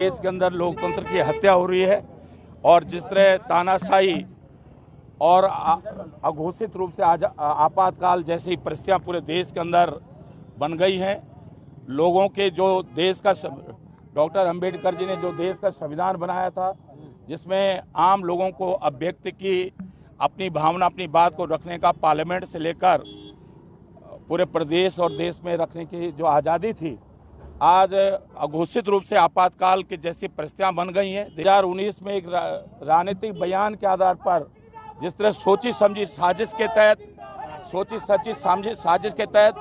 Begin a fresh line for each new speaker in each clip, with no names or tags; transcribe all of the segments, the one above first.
देश के अंदर लोकतंत्र की हत्या हो रही है और जिस तरह तानाशाही और अघोषित रूप से आज आपातकाल जैसी परिस्थितियां पूरे देश के अंदर बन गई हैं। लोगों के जो देश का डॉक्टर अंबेडकर जी ने जो देश का संविधान बनाया था, जिसमें आम लोगों को अभिव्यक्ति की अपनी भावना, अपनी बात को रखने का, पार्लियामेंट से लेकर पूरे प्रदेश और देश में रखने की जो आज़ादी थी, आज अघोषित रूप से आपातकाल की जैसी परिस्थितियां बन गई हैं। 2019 में एक राजनीतिक बयान के आधार पर जिस तरह सोची समझी साजिश के तहत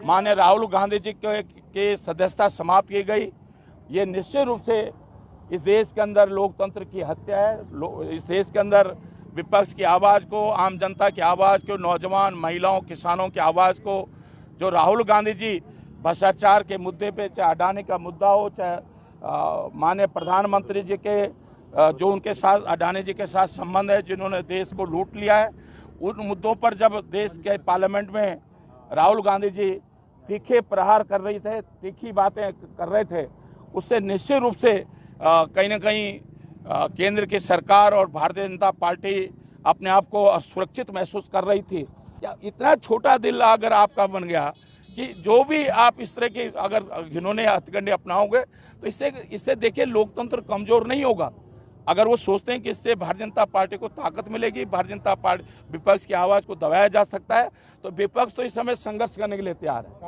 माननीय राहुल गांधी जी के सदस्यता समाप्त की गई, ये निश्चित रूप से इस देश के अंदर लोकतंत्र की हत्या है। इस देश के अंदर विपक्ष की आवाज़ को, आम जनता की आवाज़ को, नौजवान, महिलाओं, किसानों की आवाज़ को जो राहुल गांधी जी भ्रष्टाचार के मुद्दे पे, चाहे अडानी का मुद्दा हो, चाहे माननीय प्रधानमंत्री जी के जो उनके साथ अडानी जी के साथ संबंध है, जिन्होंने देश को लूट लिया है, उन मुद्दों पर जब देश के पार्लियामेंट में राहुल गांधी जी तीखे प्रहार कर रहे थे, तीखी बातें कर रहे थे, उससे निश्चित रूप से कहीं ना कहीं केंद्र की सरकार और भारतीय जनता पार्टी अपने आप को असुरक्षित महसूस कर रही थी। इतना छोटा दिल अगर आपका बन गया कि जो भी आप इस तरह के अगर घिनौने हथकंडे अपनाओगे तो इससे देखिए लोकतंत्र कमजोर नहीं होगा। अगर वो सोचते हैं कि इससे भारतीय जनता पार्टी को ताकत मिलेगी, भारतीय जनता पार्टी विपक्ष की आवाज़ को दबाया जा सकता है, तो विपक्ष तो इस समय संघर्ष करने के लिए तैयार है।